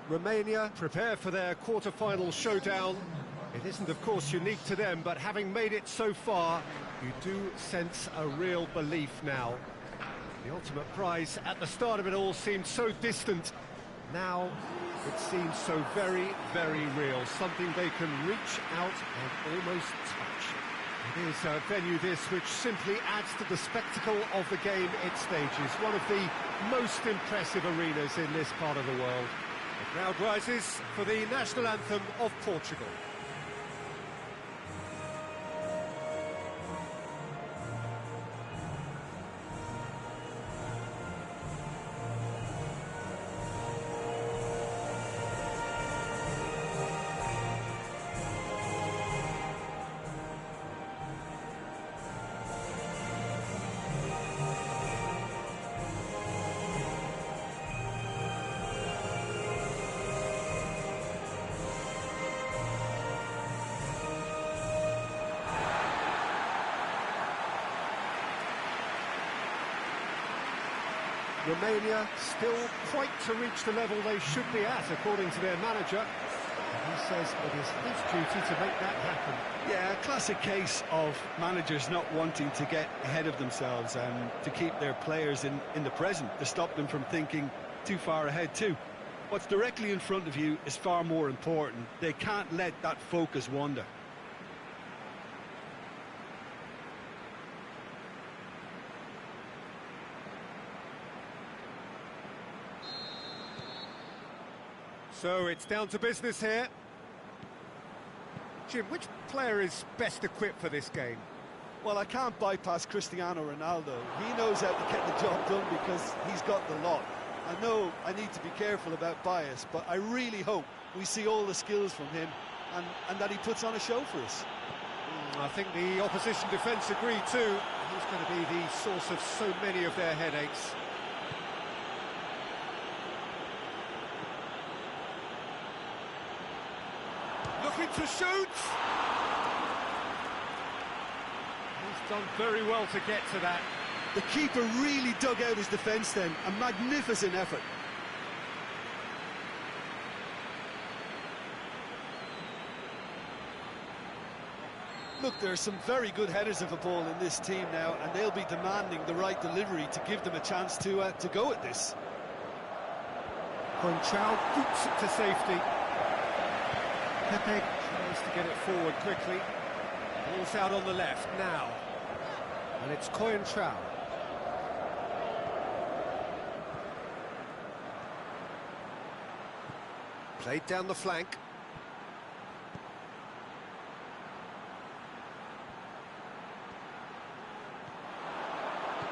Romania prepare for their quarter-final showdown. It isn't, of course, unique to them, but having made it so far, you do sense a real belief now. The ultimate prize at the start of it all seemed so distant. Now, it seems so very, very real, something they can reach out and almost touch. It is a venue this which simply adds to the spectacle of the game it stages, one of the most impressive arenas in this part of the world. The crowd rises for the national anthem of Portugal. Romania still quite to reach the level they should be at, according to their manager. And he says it is his duty to make that happen. Yeah, a classic case of managers not wanting to get ahead of themselves and to keep their players in the present, to stop them from thinking too far ahead too. What's directly in front of you is far more important. They can't let that focus wander. So it's down to business here. Jim, which player is best equipped for this game? Well, I can't bypass Cristiano Ronaldo. He knows how to get the job done because he's got the lot. I know I need to be careful about bias, but I really hope we see all the skills from him and that he puts on a show for us. I think the opposition defence agree too. He's going to be the source of so many of their headaches. Looking to shoot! He's done very well to get to that. The keeper really dug out his defence then, a magnificent effort. Look, there are some very good headers of the ball in this team now, and they'll be demanding the right delivery to give them a chance to go at this. Conchal boots it to safety. Pepe tries to get it forward quickly. Ball's out on the left now. And it's Coentrao. Played down the flank.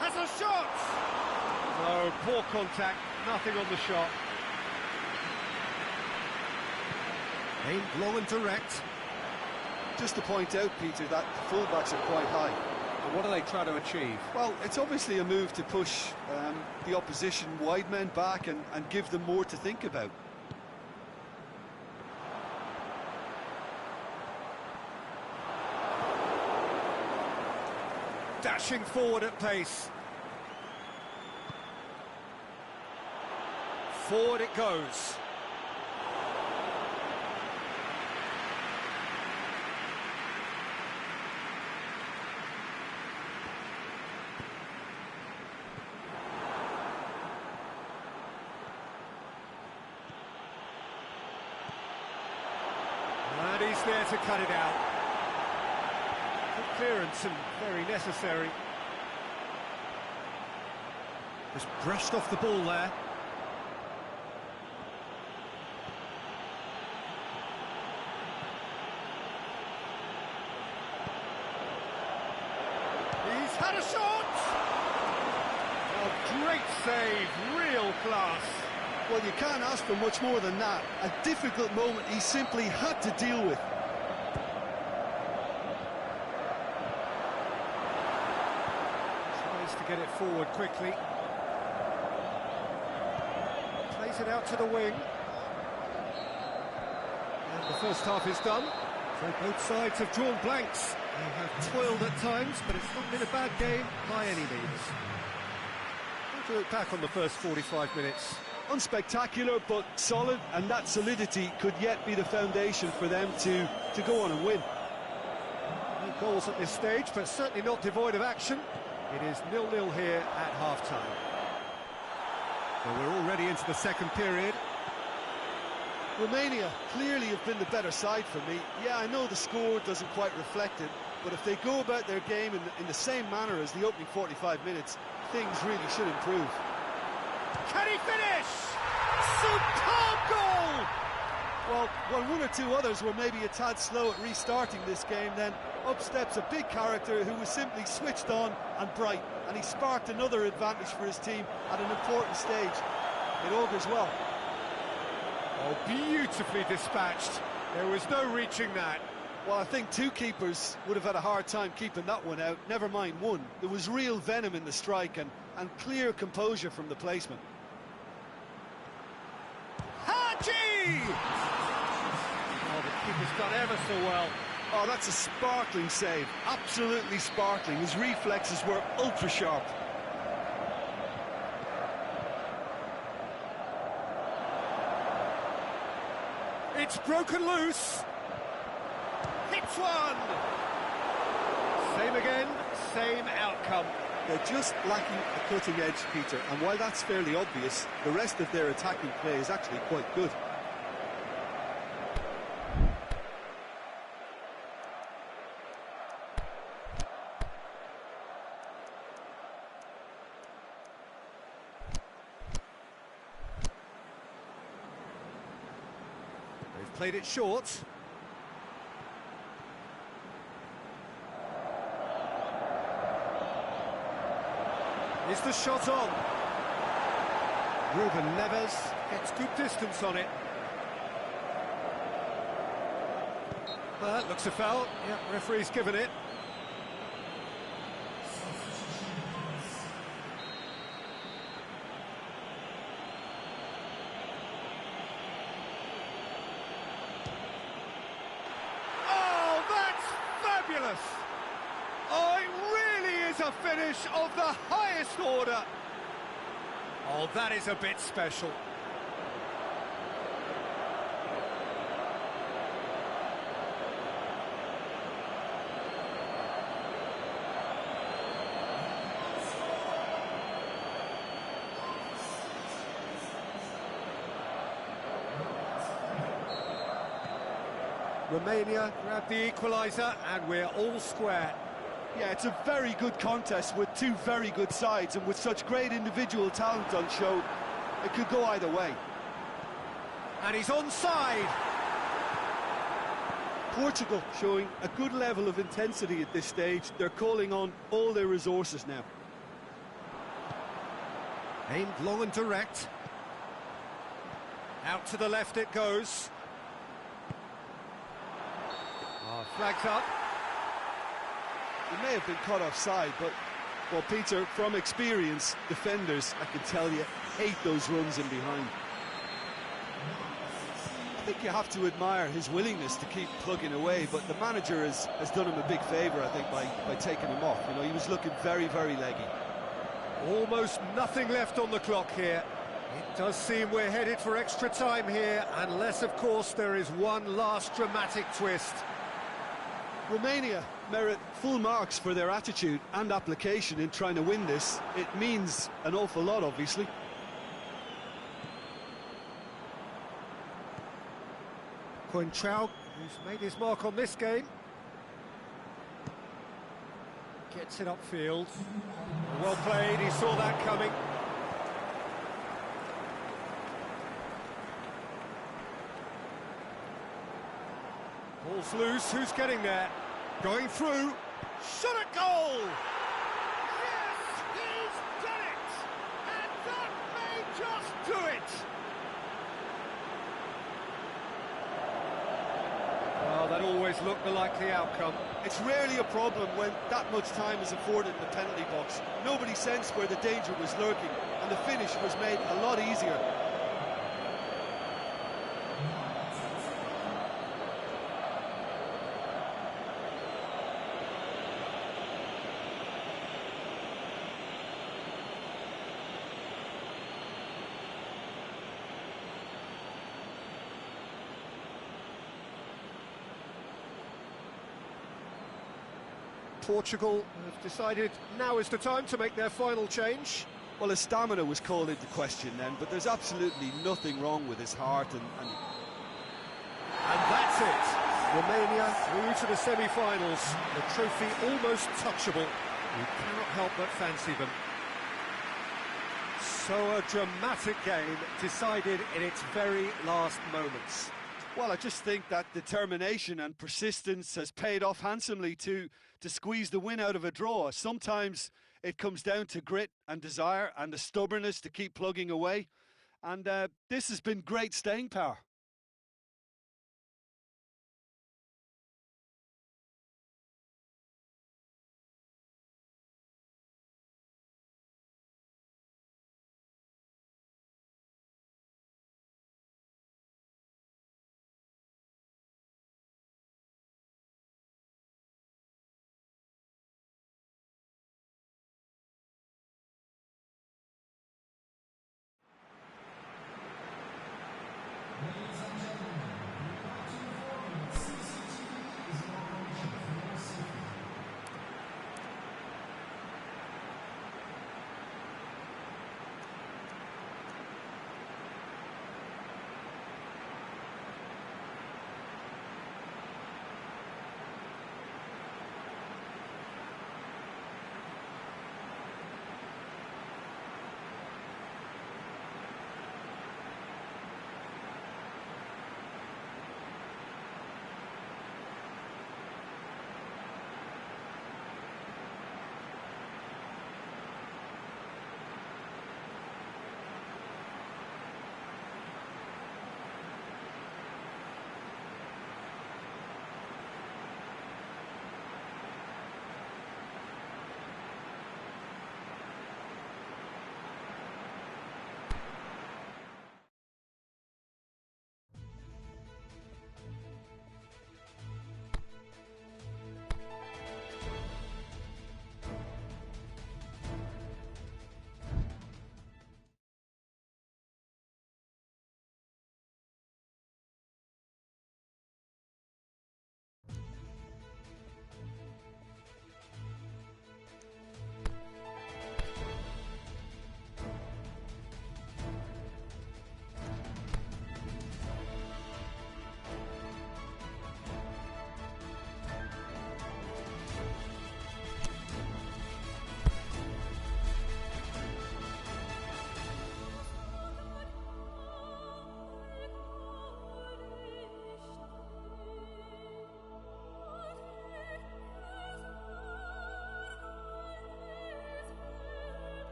Has a shot! No, poor contact, nothing on the shot. Aimed long and direct. Just to point out, Peter, that the fullbacks are quite high. And what are they trying to achieve? Well, it's obviously a move to push the opposition wide men back and give them more to think about. Dashing forward at pace. Forward it goes. And he's there to cut it out. Good clearance and very necessary. Just brushed off the ball there. He's had a shot! Oh, great save, real class. Well, you can't ask for much more than that. A difficult moment he simply had to deal with. Tries to get it forward quickly. Plays it out to the wing. And the first half is done. So both sides have drawn blanks. They have toiled at times, but it's not been a bad game by any means. To look back on the first 45 minutes, unspectacular but solid, and that solidity could yet be the foundation for them to go on and win. No goals at this stage, but certainly not devoid of action. It is 0-0 here at half-time. Well, we're already into the second period. Romania clearly have been the better side for me. Yeah, I know the score doesn't quite reflect it, but if they go about their game in the same manner as the opening 45 minutes, things really should improve. Can he finish? Superb goal! Well, while one or two others were maybe a tad slow at restarting this game, then up steps a big character who was simply switched on and bright, and he sparked another advantage for his team at an important stage. It augurs well. Oh, beautifully dispatched. There was no reaching that. Well, I think two keepers would have had a hard time keeping that one out, never mind one. There was real venom in the strike and clear composure from the placement. Haji! Oh, the keeper's done ever so well. Oh, that's a sparkling save, absolutely sparkling. His reflexes were ultra sharp. It's broken loose. Hits one. Same again, same outcome. They're just lacking a cutting edge, Peter, and while that's fairly obvious, the rest of their attacking play is actually quite good. They've played it short. Is the shot on? Ruben Neves gets good distance on it. That looks a foul. Yeah, referee's given it. Oh, that's fabulous! Oh, it really is a finish of the highest order. Oh, that is a bit special. Romania grabbed the equaliser and we're all square. Yeah, it's a very good contest with two very good sides, and with such great individual talent on show, it could go either way. And he's onside. Portugal showing a good level of intensity at this stage. They're calling on all their resources now. Aimed long and direct. Out to the left it goes. Oh, flags up. He may have been caught offside, but, well, Peter, from experience, defenders, I can tell you, hate those runs in behind. I think you have to admire his willingness to keep plugging away, but the manager has done him a big favour, I think, by taking him off. You know, he was looking very, very leggy. Almost nothing left on the clock here. It does seem we're headed for extra time here, unless, of course, there is one last dramatic twist. Romania merit full marks for their attitude and application in trying to win this. It means an awful lot, obviously. Coentrao, who's made his mark on this game. Gets it upfield. Well played, he saw that coming. Ball's loose, who's getting there? Going through, shot at goal! Yes, he's done it! And that may just do it! Well, that always looked the likely outcome. It's rarely a problem when that much time is afforded in the penalty box. Nobody sensed where the danger was lurking, and the finish was made a lot easier. Portugal have decided now is the time to make their final change. Well, his stamina was called into question then, but there's absolutely nothing wrong with his heart And that's it. Romania through to the semi-finals. The trophy almost touchable. You cannot help but fancy them. So a dramatic game decided in its very last moments. Well, I just think that determination and persistence has paid off handsomely to squeeze the win out of a draw. Sometimes it comes down to grit and desire and the stubbornness to keep plugging away. And this has been great staying power.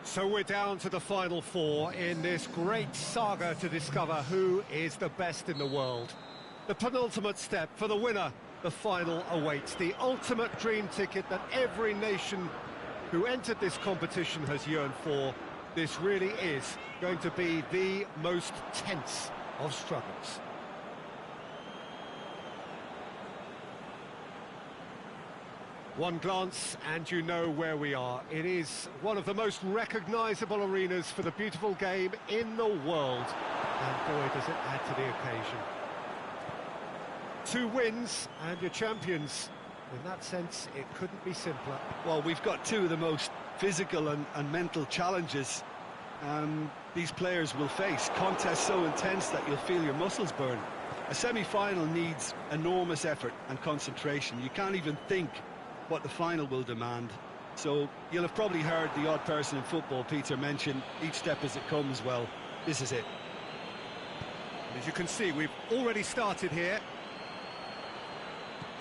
So we're down to the final four in this great saga to discover who is the best in the world. The penultimate step for the winner, the final awaits. The ultimate dream ticket that every nation who entered this competition has yearned for. This really is going to be the most tense of struggles. One glance and you know where we are. It is one of the most recognisable arenas for the beautiful game in the world. And boy, does it add to the occasion. 2 wins and you're champions. In that sense, it couldn't be simpler. Well, we've got 2 of the most physical and mental challenges these players will face. Contests so intense that you'll feel your muscles burn. A semi-final needs enormous effort and concentration. You can't even think what the final will demand. So you'll have probably heard the odd person in football, Peter, mention each step as it comes. Well, this is it. As you can see, we've already started here.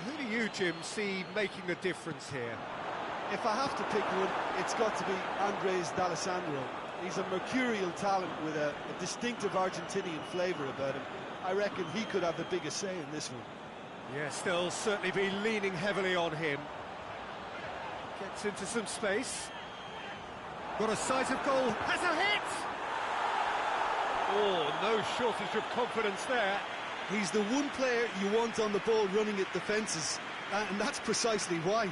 Who do you, Jim, see making a difference here? If I have to pick one, it's got to be Andres D'Alessandro. He's a mercurial talent with a distinctive Argentinian flavour about him. I reckon he could have the biggest say in this one. Yes, they'll certainly be leaning heavily on him. Gets into some space. Got a sight of goal. Has a hit! Oh, no shortage of confidence there. He's the one player you want on the ball running at defences, and that's precisely why.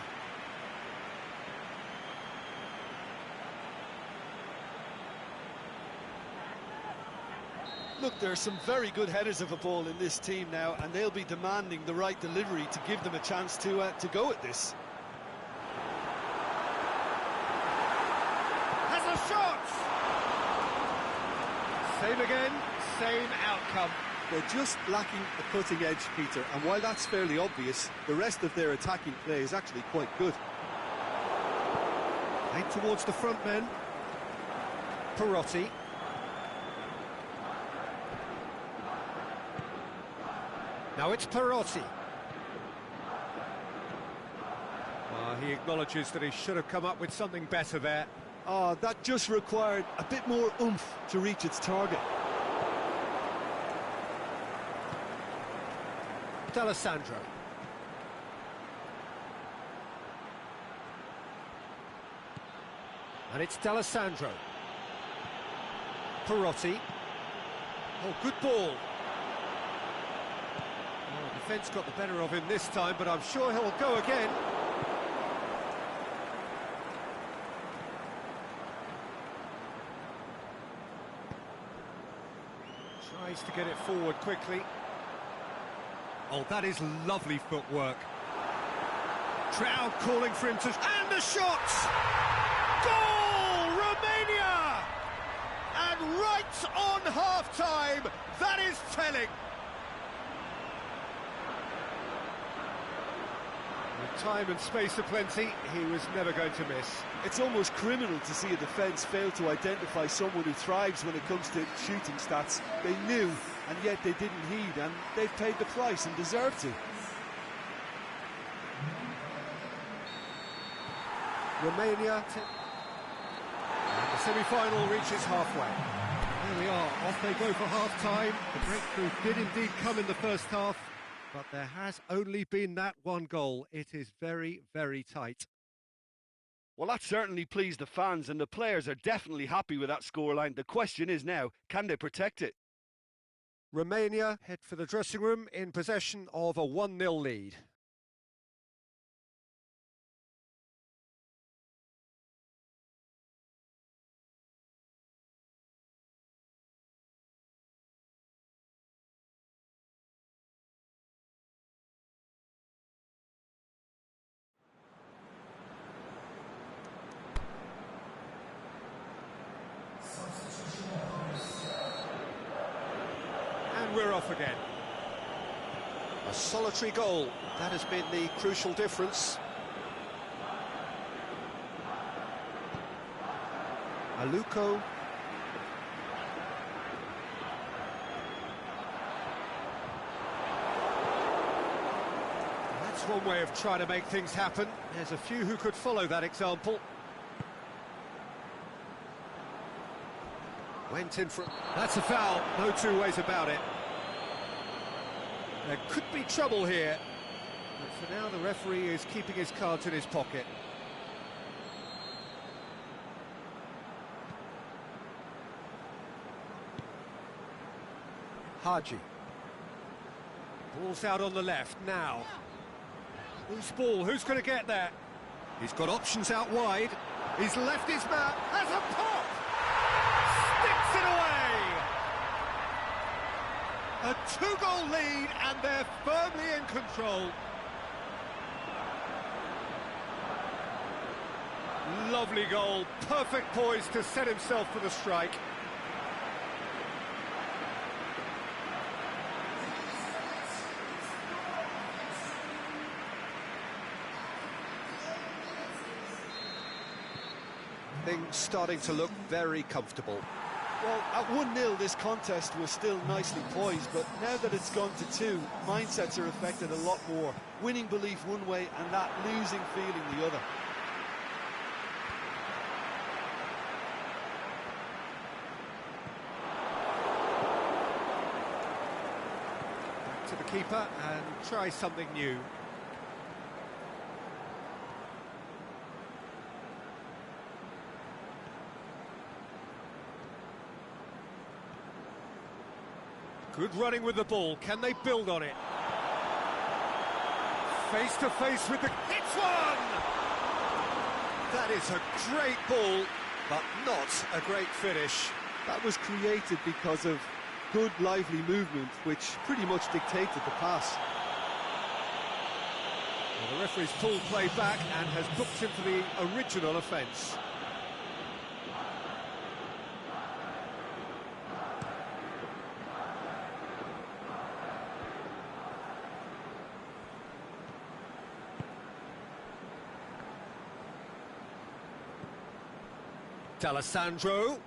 Look, there are some very good headers of a ball in this team now, and they'll be demanding the right delivery to give them a chance to go at this. Has a shot! Same again, same outcome. They're just lacking a cutting edge, Peter, and while that's fairly obvious, the rest of their attacking play is actually quite good. Aimed towards the front men. Perotti. Now it's Perotti. He acknowledges that he should have come up with something better there. Oh, that just required a bit more oomph to reach its target. D'Alessandro. And it's D'Alessandro. Perotti. Oh, good ball. Oh, defence got the better of him this time, but I'm sure he'll go again. Tries to get it forward quickly. Oh, that is lovely footwork. Crowd calling for him to... And the shot! Goal! Romania! And right on half-time, that is telling. With time and space aplenty, he was never going to miss. It's almost criminal to see a defence fail to identify someone who thrives when it comes to shooting stats. They knew, and yet they didn't heed, and they've paid the price and deserve to. Romania... And the semi-final reaches halfway. There we are, off they go for half-time. The breakthrough did indeed come in the first half, but there has only been that one goal. It is very, very tight. Well, that certainly pleased the fans, and the players are definitely happy with that scoreline. The question is now, can they protect it? Romania head for the dressing room in possession of a 1-0 lead. And we're off again. A solitary goal, that has been the crucial difference. Aluko. That's one way of trying to make things happen. There's a few who could follow that example. Went in for... That's a foul, no two ways about it. There could be trouble here, but for now the referee is keeping his cards in his pocket. Haji. Ball's out on the left now. Loose ball, who's going to get there? He's got options out wide. He's left his man, has a pop! Sticks it away! A two-goal lead, and they're firmly in control. Lovely goal, perfect poise to set himself for the strike. Things starting to look very comfortable. Well, at 1-0 this contest was still nicely poised, but now that it's gone to 2, mindsets are affected a lot more. Winning belief one way and that losing feeling the other. Back to the keeper and try something new. Good running with the ball. Can they build on it? Face to face with the... It's one! That is a great ball, but not a great finish. That was created because of good, lively movement, which pretty much dictated the pass. Well, the referee's pulled play back and has booked him for the original offence. D'Alessandro.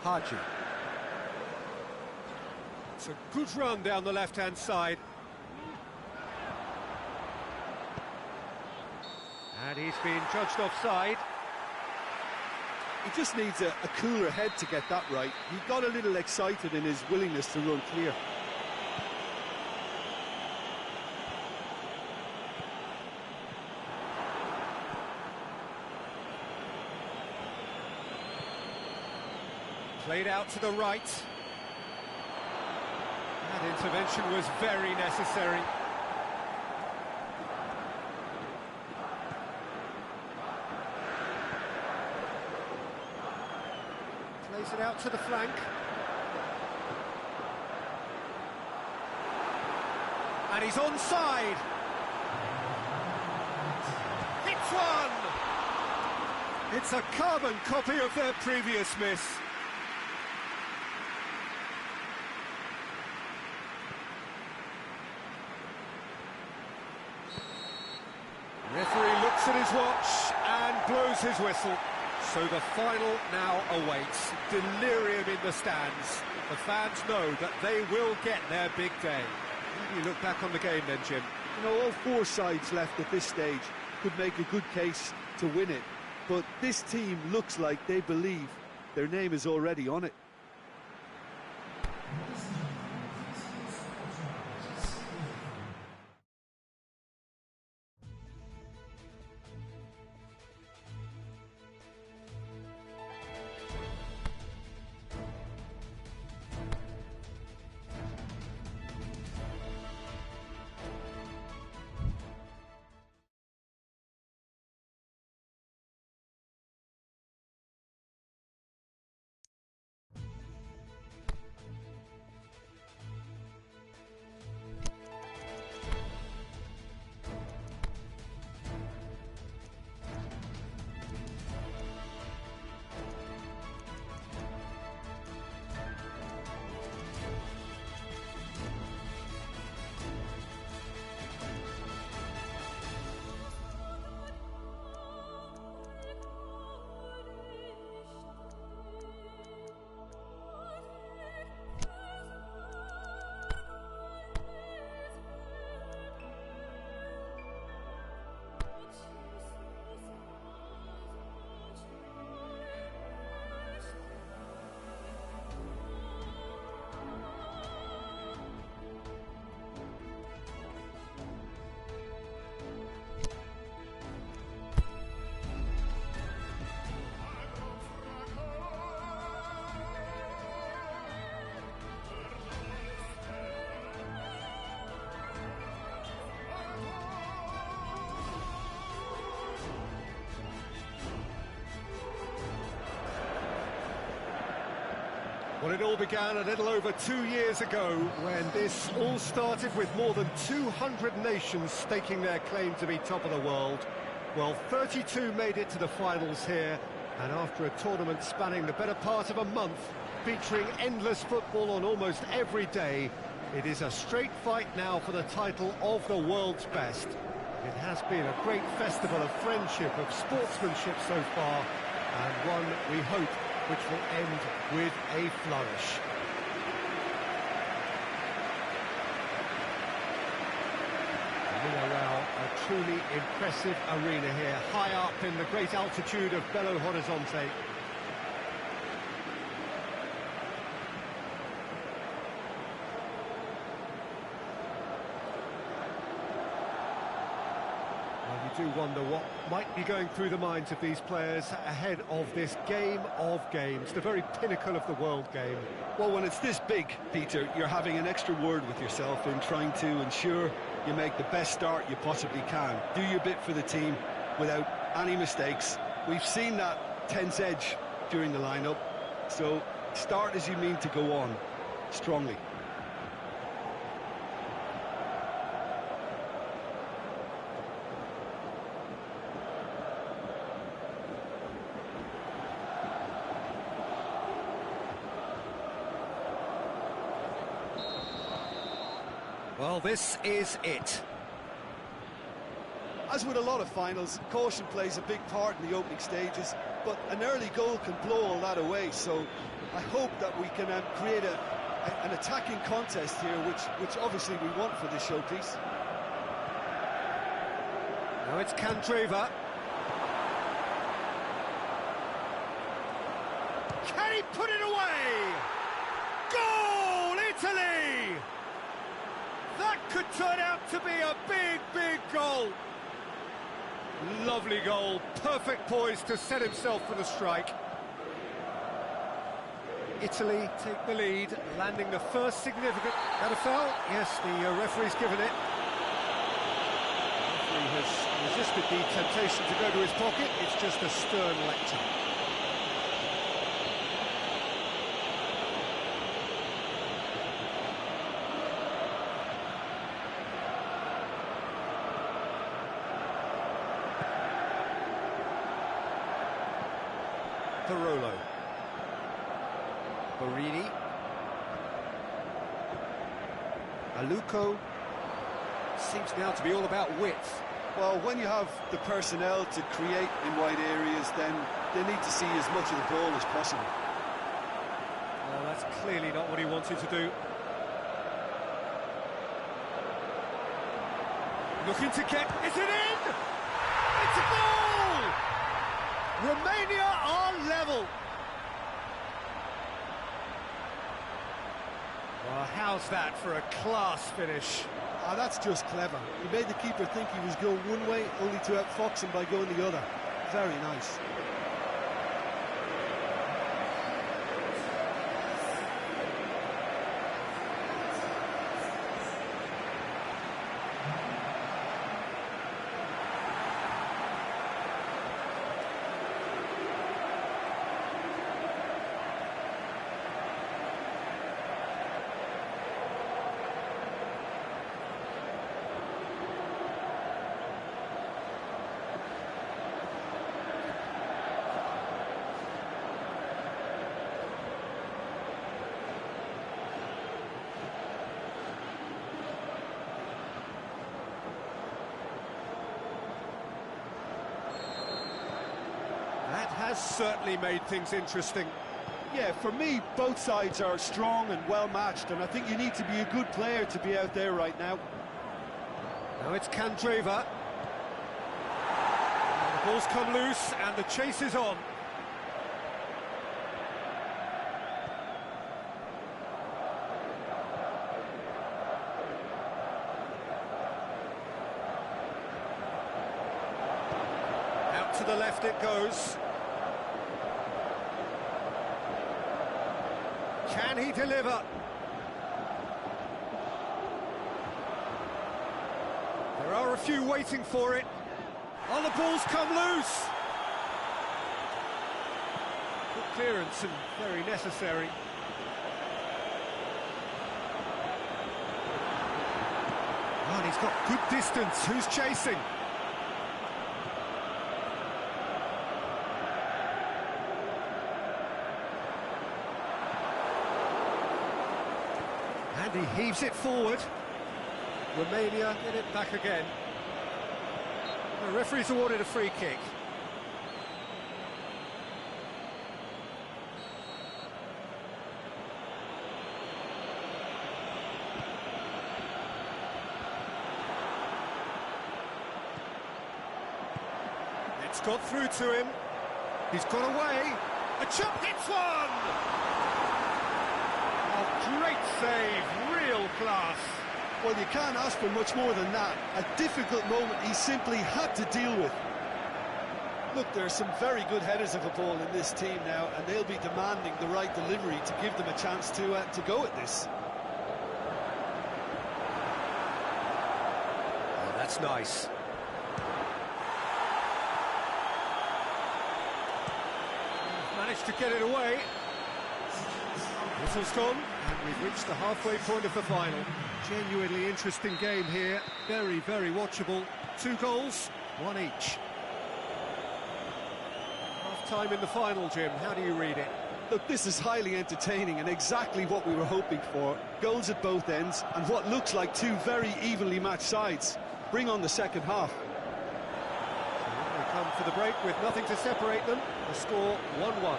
Haji. It's a good run down the left-hand side. And he's been judged offside. He just needs a cooler head to get that right. He got a little excited in his willingness to run clear. Played out to the right. That intervention was very necessary. Plays it out to the flank. And he's onside. Hits one! It's a carbon copy of their previous miss. Referee looks at his watch and blows his whistle. So the final now awaits. Delirium in the stands. The fans know that they will get their big day. How do you look back on the game then, Jim? You know, all four sides left at this stage could make a good case to win it. But this team looks like they believe their name is already on it. Well, it all began a little over 2 years ago when this all started with more than 200 nations staking their claim to be top of the world. Well, 32 made it to the finals here, and after a tournament spanning the better part of a month, featuring endless football on almost every day, it is a straight fight now for the title of the world's best. It has been a great festival of friendship, of sportsmanship so far, and one, we hope, which will end with a flourish. Villarreal, a truly impressive arena here, high up in the great altitude of Belo Horizonte. You do wonder what might be going through the minds of these players ahead of this game of games, the very pinnacle of the world game. Well, when it's this big, Peter, you're having an extra word with yourself in trying to ensure you make the best start you possibly can. Do your bit for the team without any mistakes. We've seen that tense edge during the lineup, so start as you mean to go on strongly. Well, this is it. As with a lot of finals, caution plays a big part in the opening stages, but an early goal can blow all that away, so I hope that we can create an attacking contest here, which obviously we want for this showpiece. Now it's Candreva. Can he put it away? Goal, Italy! That could turn out to be a big, big goal. Lovely goal, perfect poise to set himself for the strike. Italy take the lead, landing the first significant... That a foul? Yes, the referee's given it. The referee has resisted the temptation to go to his pocket. It's just a stern lecture. Parolo. Borini. Aluko. Seems now to be all about width. Well, when you have the personnel to create in wide areas, then they need to see as much of the ball as possible. Well, that's clearly not what he wanted to do. Looking to get... Is it in? It's a goal! Romania are level. Well, how's that for a class finish? Ah, that's just clever. He made the keeper think he was going one way, only to outfox him by going the other. Very nice. That has certainly made things interesting. Yeah, for me, both sides are strong and well-matched, and I think you need to be a good player to be out there right now. Now it's Candreva. And the ball's come loose, and the chase is on. Out to the left it goes. Can he deliver? There are a few waiting for it. Oh, the ball's come loose. Good clearance and very necessary. Oh, and he's got good distance. Who's chasing? And he heaves it forward. Romania get it back again. The referee's awarded a free kick. It's got through to him. He's got away. A chop hits one! Oh, great save, real class. Well, you can't ask for much more than that. A difficult moment he simply had to deal with. Look, there are some very good headers of a ball in this team now, and they'll be demanding the right delivery to give them a chance to go at this. Oh, that's nice. managed to get it away. Whistle's gone, and we've reached the halfway point of the final. Genuinely interesting game here, very, very watchable. 2 goals, 1 each. Half-time in the final, Jim, how do you read it? Look, this is highly entertaining and exactly what we were hoping for. Goals at both ends and what looks like 2 very evenly matched sides. Bring on the second half. They come for the break with nothing to separate them. The score 1-1.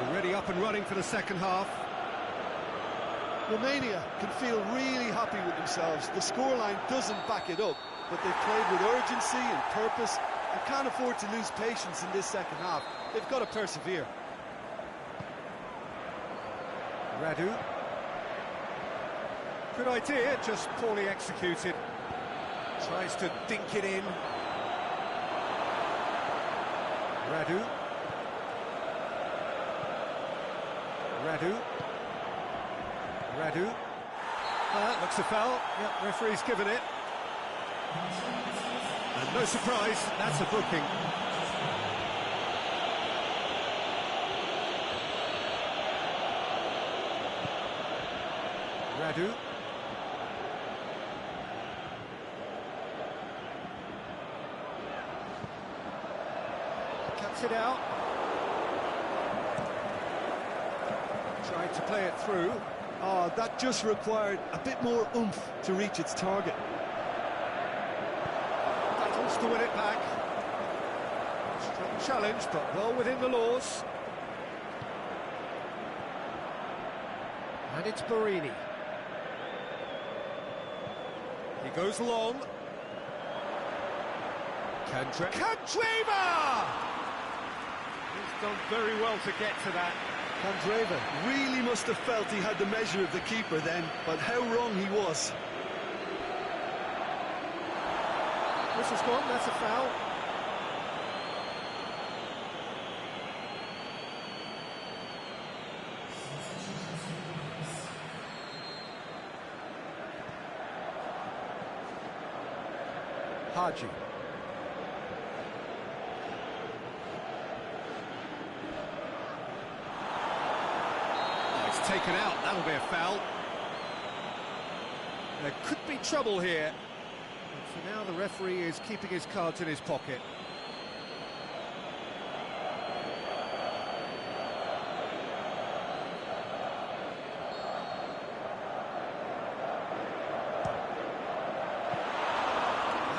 Already up and running for the second half. Romania can feel really happy with themselves. The scoreline doesn't back it up, but they've played with urgency and purpose and can't afford to lose patience in this second half. They've got to persevere. Radu. Good idea, just poorly executed. Tries to dink it in. Radu. Radu. Radu. Looks a foul. Yep, referee's given it. And no surprise, that's a booking. Radu. Cuts it out. Tried to play it through. Oh, that just required a bit more oomph to reach its target. Battles to win it back. Strong challenge, but well within the laws. And it's Barini. He goes long. Candreva! He's done very well to get to that. Candreva really must have felt he had the measure of the keeper then, but how wrong he was. Whistle's gone, that's a foul. Haji. Taken out, that'll be a foul. There could be trouble here. But for now the referee is keeping his cards in his pocket.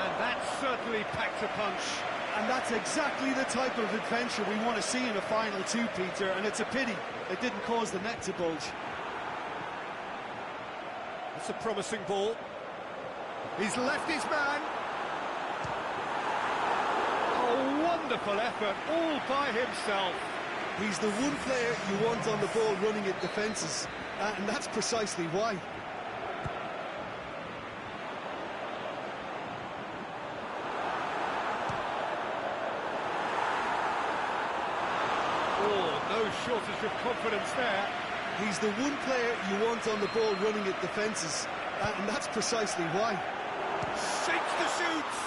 And that certainly packed a punch. And that's exactly the type of adventure we want to see in a final too, Peter, and it's a pity it didn't cause the net to bulge. That's a promising ball. He's left his man. Oh, wonderful effort, all by himself. He's the one player you want on the ball running at defences, and that's precisely why. No shortage of confidence there. He's the one player you want on the ball running at defences, and that's precisely why. Shakes the shoots!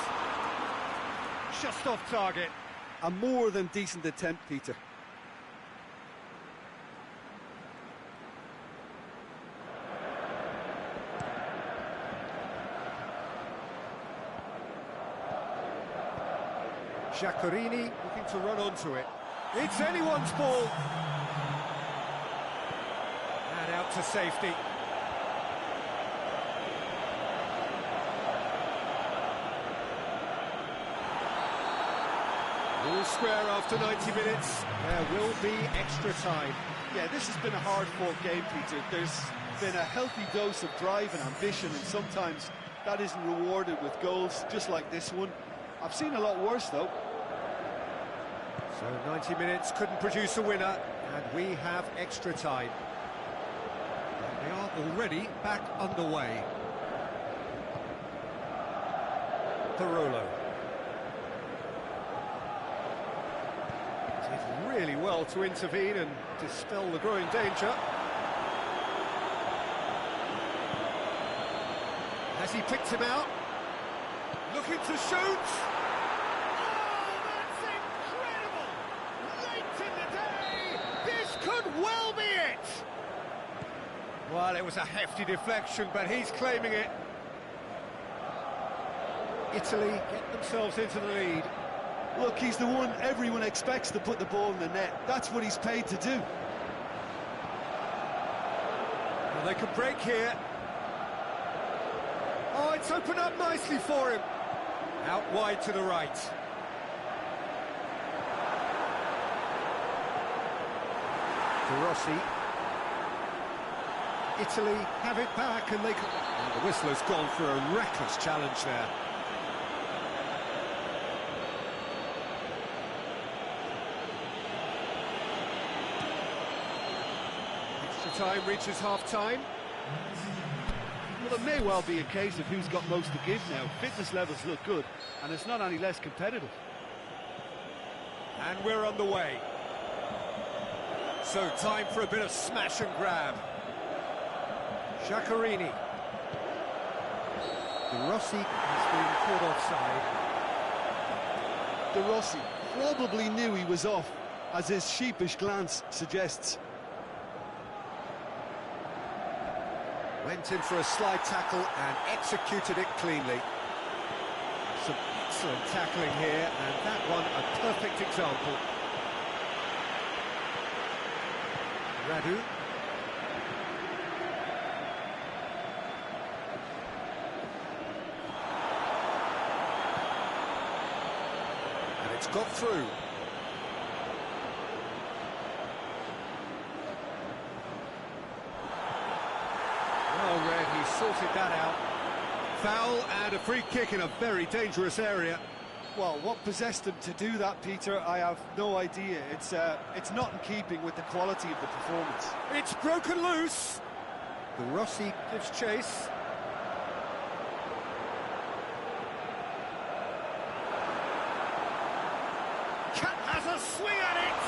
Just off target. A more than decent attempt, Peter. Giaccherini looking to run onto it. It's anyone's ball. And out to safety. All square after 90 minutes. There will be extra time. Yeah, this has been a hard-fought game, Peter. There's been a healthy dose of drive and ambition, and sometimes that isn't rewarded with goals, just like this one. I've seen a lot worse, though. So 90 minutes couldn't produce a winner, and we have extra time. They are already back underway. Parolo. Did really well to intervene and dispel the growing danger. Has he picked him out? Looking to shoot! Oh, that's incredible! Right in the well be it! Well, it was a hefty deflection, but he's claiming it. Italy get themselves into the lead. Look, he's the one everyone expects to put the ball in the net. That's what he's paid to do. Well, they can break here. Oh, it's opened up nicely for him. Out wide to the right. De Rossi. Italy have it back and they can... And the whistle has gone for a reckless challenge there. Extra time reaches half-time. Well, it may well be a case of who's got most to give now. Fitness levels look good, and it's not any less competitive. And we're on the way. So, time for a bit of smash and grab. Giaccherini. De Rossi has been caught offside. De Rossi probably knew he was off, as his sheepish glance suggests. Went in for a slide tackle and executed it cleanly. Some excellent tackling here, and that one a perfect example. Radu. And it's got through. Oh, Red, he sorted that out. Foul and a free kick in a very dangerous area. Well, what possessed him to do that, Peter, I have no idea. It's not in keeping with the quality of the performance. It's broken loose. De Rossi gives chase. Has a swing at it!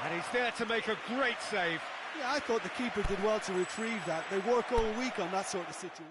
And he's there to make a great save. Yeah, I thought the keeper did well to retrieve that. They work all week on that sort of situation.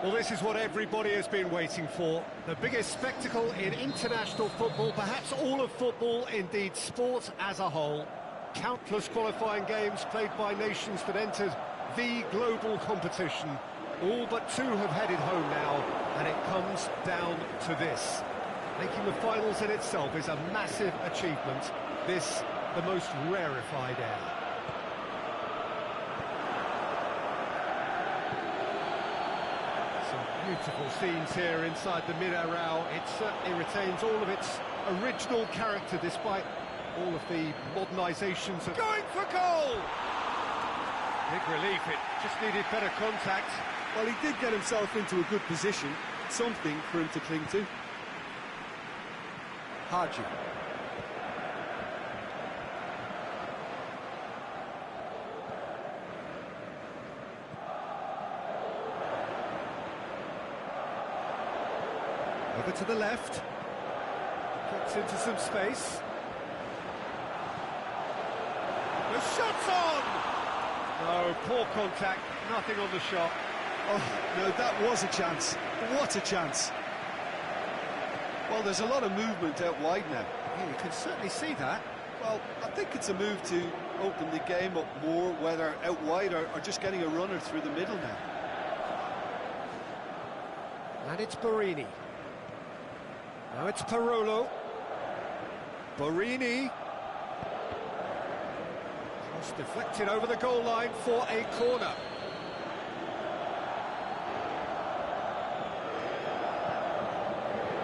Well, this is what everybody has been waiting for. The biggest spectacle in international football, perhaps all of football, indeed sport as a whole. Countless qualifying games played by nations that entered the global competition. All but two have headed home now, and it comes down to this. Making the finals in itself is a massive achievement. This the most rarefied air. Some beautiful scenes here inside the mid-air. It certainly retains all of its original character despite all of the modernisations. Going for goal! Big relief, it just needed better contact. Well, he did get himself into a good position, something for him to cling to. Haji. Over to the left. Cuts into some space. The shot's on! No, poor contact, nothing on the shot. Oh, no, that was a chance. What a chance. Well, there's a lot of movement out wide now. Yeah, you can certainly see that. Well, I think it's a move to open the game up more, whether out wide or just getting a runner through the middle now. And it's Barini. Now it's Parolo. Barini. Cross deflected over the goal line for a corner.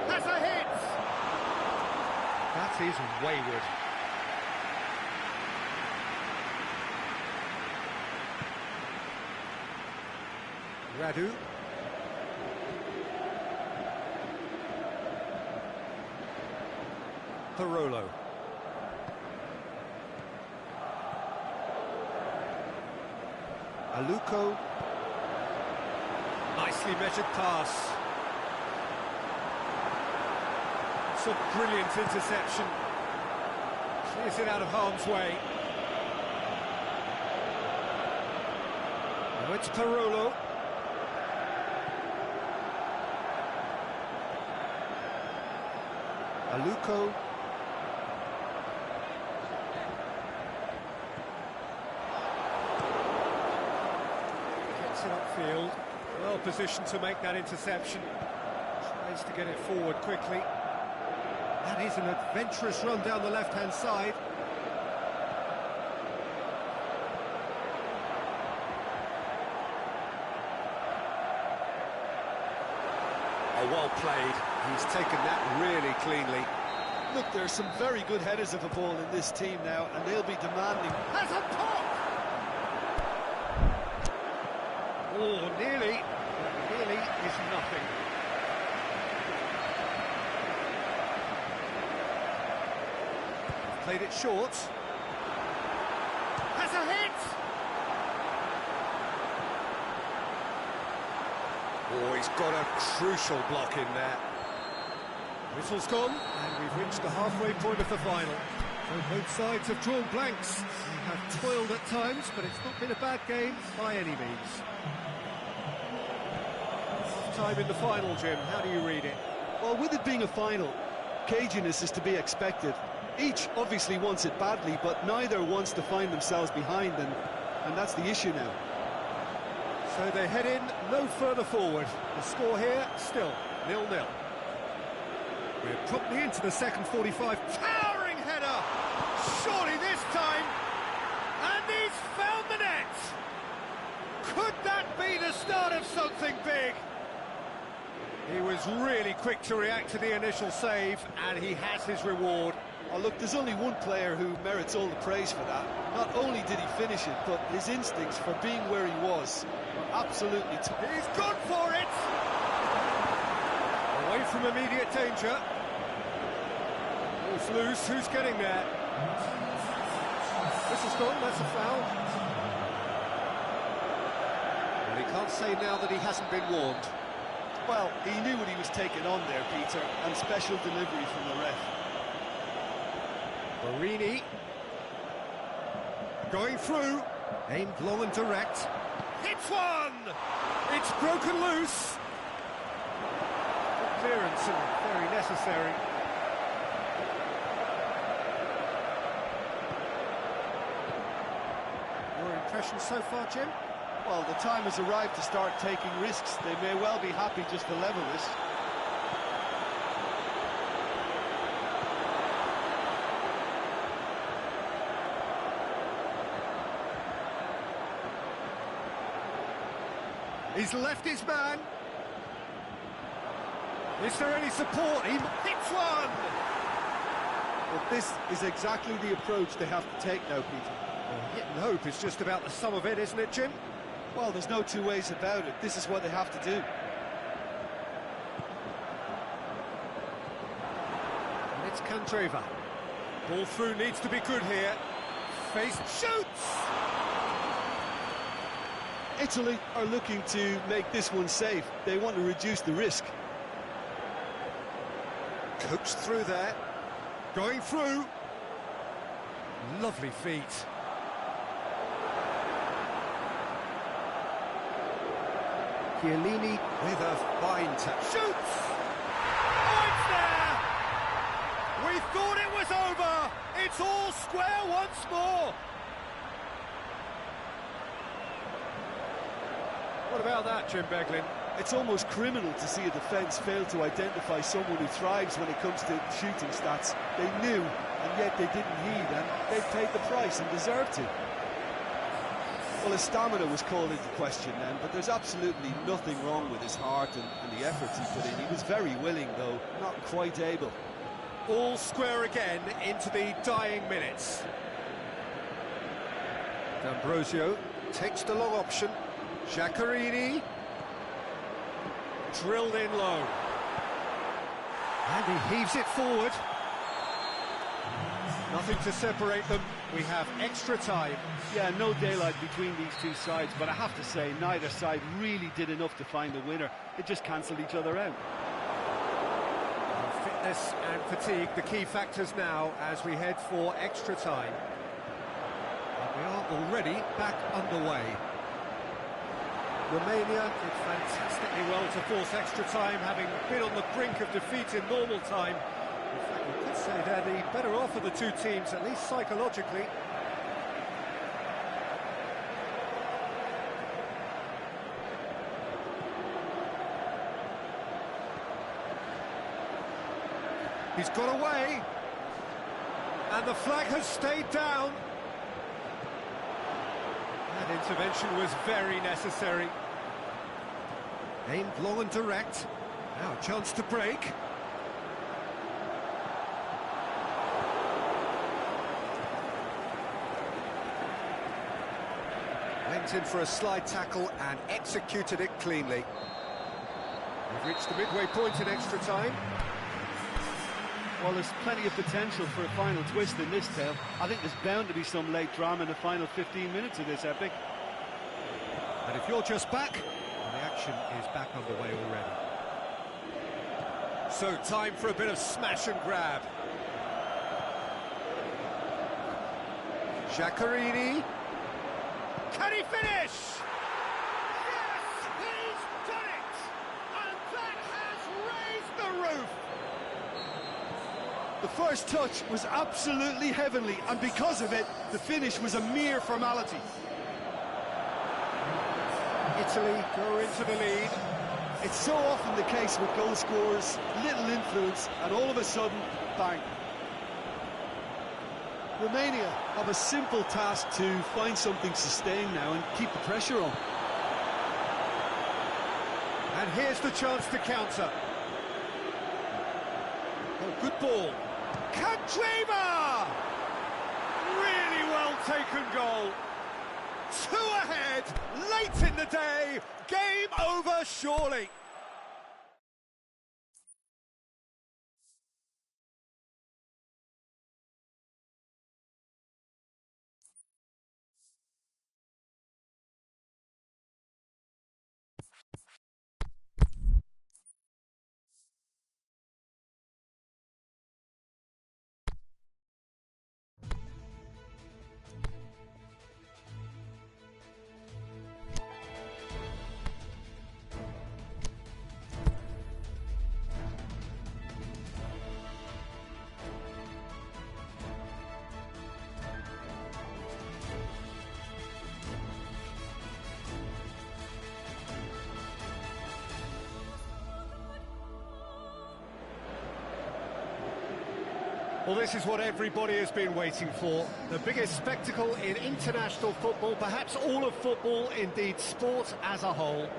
Has a hit! That is wayward. Radu. Parolo. Aluko. Nicely measured pass. It's a brilliant interception. Clears it out of harm's way. Now it's Parolo. Aluko. Gets it upfield. Well positioned to make that interception. Tries to get it forward quickly. That is an adventurous run down the left-hand side. Oh, well played. He's taken that really cleanly. Look, there's some very good headers of a ball in this team now, and they'll be demanding. Has a pop! Oh, nearly. Nearly is nothing. Played it short. Has a hit! Oh, he's got a crucial block in there. Whistle's gone, and we've reached the halfway point of the final. So both sides have drawn blanks. They have toiled at times, but it's not been a bad game by any means. Time in the final, Jim. How do you read it? Well, with it being a final, caginess is to be expected. Each obviously wants it badly, but neither wants to find themselves behind, and that's the issue now. So they head in no further forward. The score here, still 0-0. We're promptly into the second 45. Towering header! Surely this time! And he's found the net! Could that be the start of something big? He was really quick to react to the initial save, and he has his reward. Oh, look, there's only one player who merits all the praise for that. Not only did he finish it, but his instincts for being where he was were absolutely top. He's gone for it! Away from immediate danger. Ball's loose, who's getting there? This is gone, that's a foul. Well, he can't say now that he hasn't been warned. Well, he knew what he was taking on there, Peter, and special delivery from the ref. Barini. Going through. Aimed long and direct. Hits one! It's broken loose. Good clearance and very necessary. Your impressions so far, Jim? Well, the time has arrived to start taking risks. They may well be happy just to level this. He's left his man. Is there any support? He hits one! Well, this is exactly the approach they have to take now, Peter. Well, hit and hope is just about the sum of it, isn't it, Jim? Well, there's no two ways about it. This is what they have to do. And it's Candreva. Ball through needs to be good here. Face shoots! Italy are looking to make this one safe. They want to reduce the risk. Coached through there. Going through. Lovely feet. Chiellini with a fine touch. Shoots! Oh, it's there! We thought it was over! It's all square once more! What about that, Jim Beglin? It's almost criminal to see a defence fail to identify someone who thrives when it comes to shooting stats. They knew, and yet they didn't heed, and they paid the price and deserved to. Well, his stamina was called into question then, but there's absolutely nothing wrong with his heart and the efforts he put in. He was very willing, though, not quite able. All square again into the dying minutes. D'Ambrosio takes the long option. Giaccherini. Drilled in low. And he heaves it forward. Nothing to separate them. We have extra time. Yeah, no daylight between these two sides, but I have to say, neither side really did enough to find the winner. They just cancelled each other out. Fitness and fatigue, the key factors now as we head for extra time. And we are already back underway. Romania did fantastically well to force extra time, having been on the brink of defeat in normal time. In fact, we could say they're the better off of the two teams, at least psychologically. He's got away, and the flag has stayed down. That intervention was very necessary. Aimed long and direct. Now a chance to break. Went in for a slide tackle and executed it cleanly. We've reached the midway point in extra time. Well, there's plenty of potential for a final twist in this tale. I think there's bound to be some late drama in the final 15 minutes of this epic. And if you're just back, well, the action is back underway already. So, time for a bit of smash and grab. Giaccherini. Can he finish? Yes, he's done it! And that has raised the roof! The first touch was absolutely heavenly, and because of it, the finish was a mere formality. Italy go into the lead. It's so often the case with goal scorers, little influence, and all of a sudden, bang. Romania have a simple task to find something sustained now and keep the pressure on. And here's the chance to counter. Oh, good ball. Candreva! Really well taken goal. 2 ahead, late in the day, game over surely. Well, this is what everybody has been waiting for. The biggest spectacle in international football, perhaps all of football, indeed sport as a whole.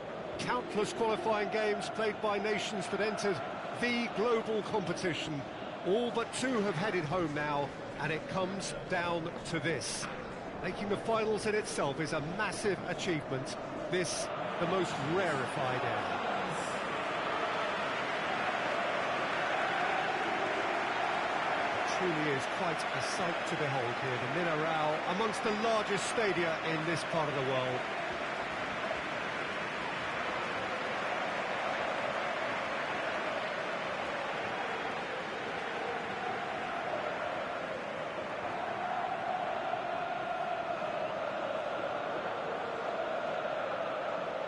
countless qualifying games played by nations that entered the global competition. All but two have headed home now, and it comes down to this. Making the finals in itself is a massive achievement. This, the most rarefied air. Truly is quite a sight to behold here, the Mineral, amongst the largest stadia in this part of the world.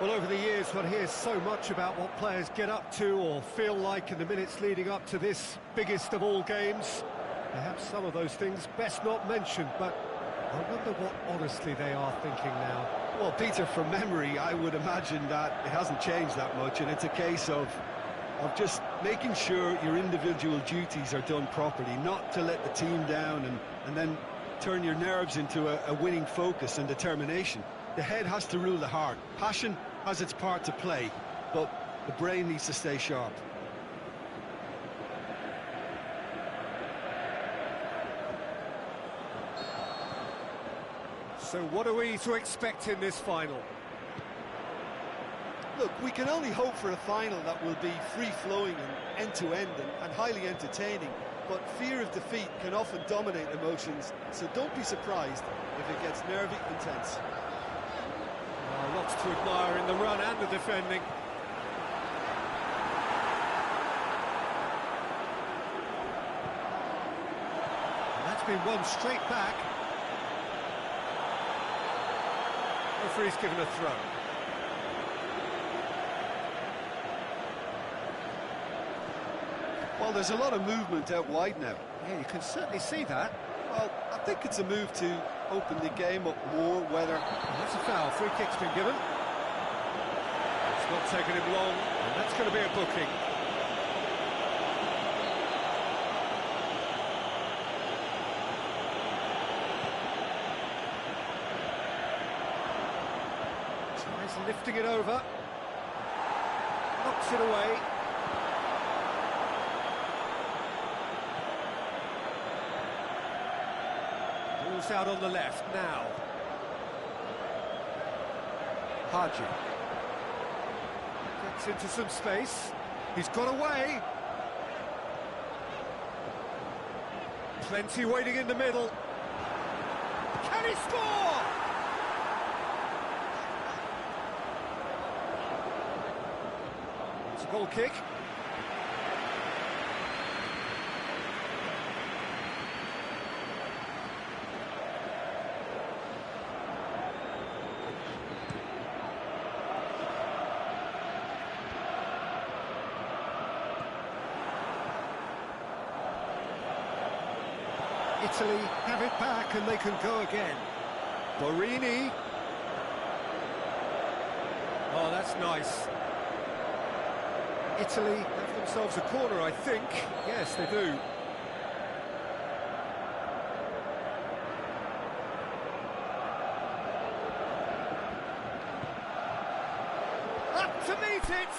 Well, over the years, one hears so much about what players get up to or feel like in the minutes leading up to this biggest of all games. Perhaps some of those things best not mentioned, but I wonder what honestly they are thinking now. Well, Peter, from memory, I would imagine that it hasn't changed that much, and it's a case of just making sure your individual duties are done properly, not to let the team down and then turn your nerves into a winning focus and determination. The head has to rule the heart. Passion has its part to play, but the brain needs to stay sharp. So what are we to expect in this final? Look, we can only hope for a final that will be free-flowing and end-to-end and highly entertaining, but fear of defeat can often dominate emotions, so don't be surprised if it gets nervy and tense. Lots to admire in the run and the defending. And that's been won straight back. Referee's given a throw. Well, there's a lot of movement out wide now. Yeah, you can certainly see that. Well, I think it's a move to open the game up more, whether... And that's a foul. Free kick's been given. It's not taken him long, and that's going to be a booking. Tries lifting it over. Knocks it away. Ball's out on the left now. Haji gets into some space. He's got away. Plenty waiting in the middle. Can he score? It's a goal kick. Italy have it back and they can go again. Borini. Oh, that's nice. Italy have themselves a corner, I think. Yes, they do. Up to meet it!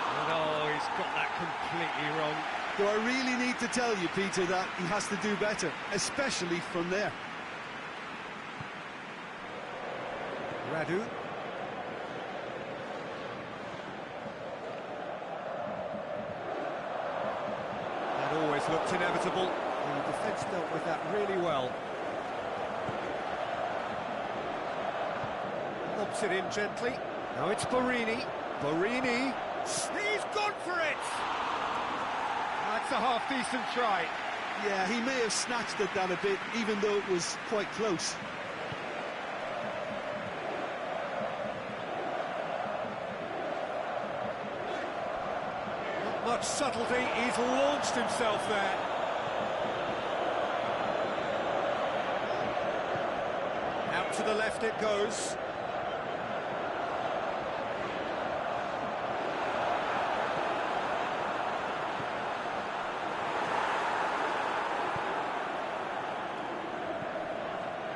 And oh, he's got that completely wrong. Do I really need to tell you, Peter, that he has to do better, especially from there? Radu. That always looked inevitable. The defence dealt with that really well. Lobs it in gently. Now it's Borini. Borini. He's gone for it! That's a half-decent try. Yeah, he may have snatched at that a bit, even though it was quite close. Not much subtlety, he's launched himself there. Out to the left it goes.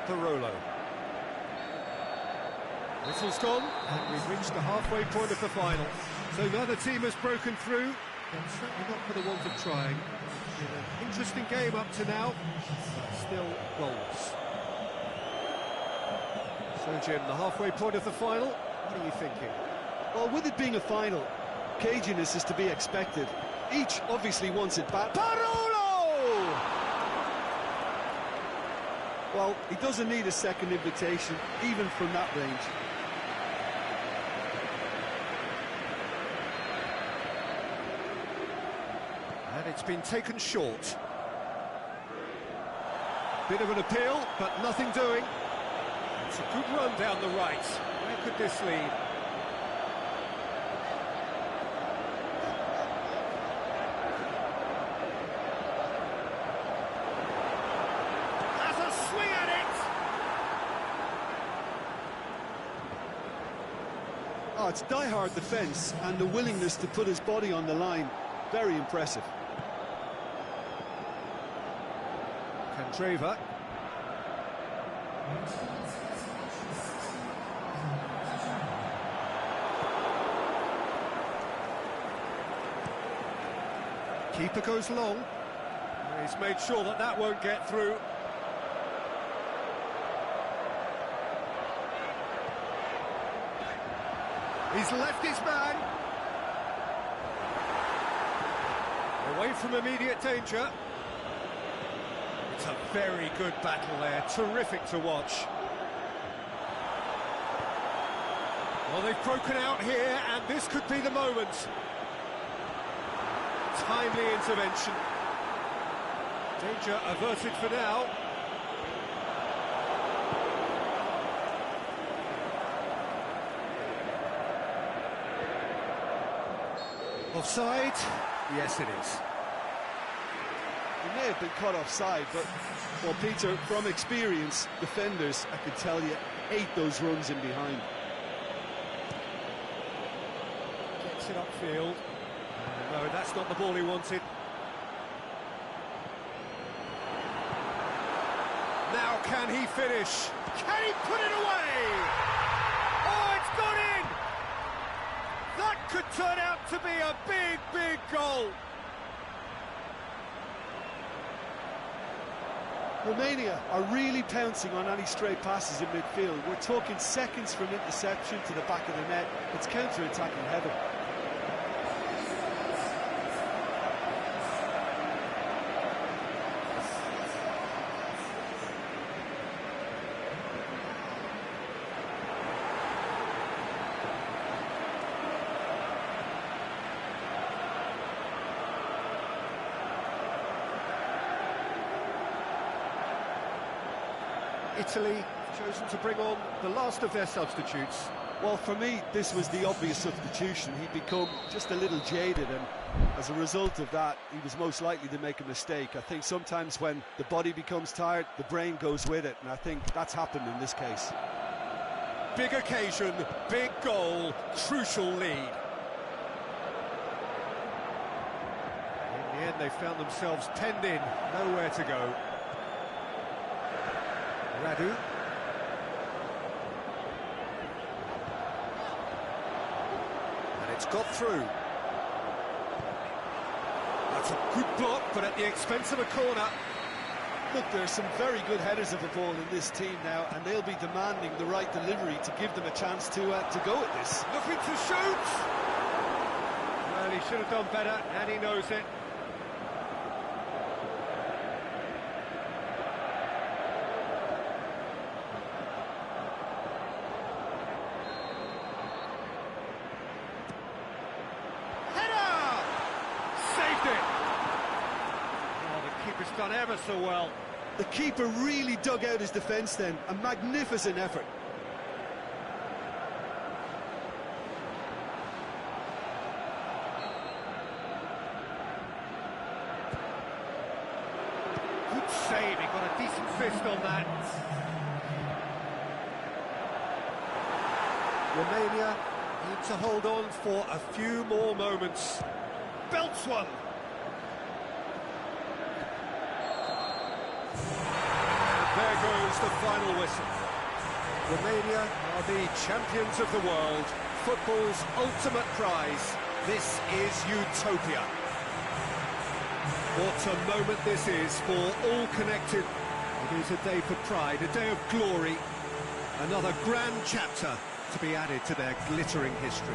Barolo. Whistle's gone, and we've reached the halfway point of the final. So the other team has broken through, but certainly not for the want of trying. It's been an interesting game up to now, but still goals. So Jim, the halfway point of the final, what are you thinking? Well, with it being a final, caginess is to be expected. Each obviously wants it back. Parolo! Well, he doesn't need a second invitation, even from that range. And it's been taken short. Bit of an appeal, but nothing doing. It's a good run down the right. Where could this lead? Has a swing at it! Oh, it's die-hard defence, and the willingness to put his body on the line. Very impressive. Candreva. Keeper goes long. He's made sure that that won't get through. He's left his man. Away from immediate danger. It's a very good battle there, terrific to watch. Well, they've broken out here, and this could be the moment. Timely intervention. Danger averted for now. Offside? Yes, it is. He may have been caught offside, but, well, Peter, from experience, defenders, I could tell you, hate those runs in behind. Gets it upfield. No, that's not the ball he wanted. Now can he finish? Can he put it away? Oh, it's gone in! That could turn out to be a big, big goal. Romania are really pouncing on any stray passes in midfield. We're talking seconds from interception to the back of the net. It's counter-attacking heaven. Italy chosen to bring on the last of their substitutes. Well, for me, this was the obvious substitution. He'd become just a little jaded, and as a result of that, he was most likely to make a mistake. I think sometimes when the body becomes tired, the brain goes with it, and I think that's happened in this case. Big occasion, big goal, crucial lead. In the end, they found themselves penned in, nowhere to go. Radu. And it's got through. That's a good block, but at the expense of a corner. Look, there's some very good headers of the ball in this team now, and they'll be demanding the right delivery to give them a chance to go at this. Looking to shoot! Well, he should have done better, and he knows it. Keeper's done ever so well. The keeper really dug out his defence then. A magnificent effort. Good save, he got a decent fist on that. Romania need to hold on for a few more moments. Belts one. There goes the final whistle. Romania are the champions of the world. Football's ultimate prize. This is utopia. What a moment this is for all connected. It is a day for pride, a day of glory. Another grand chapter to be added to their glittering history.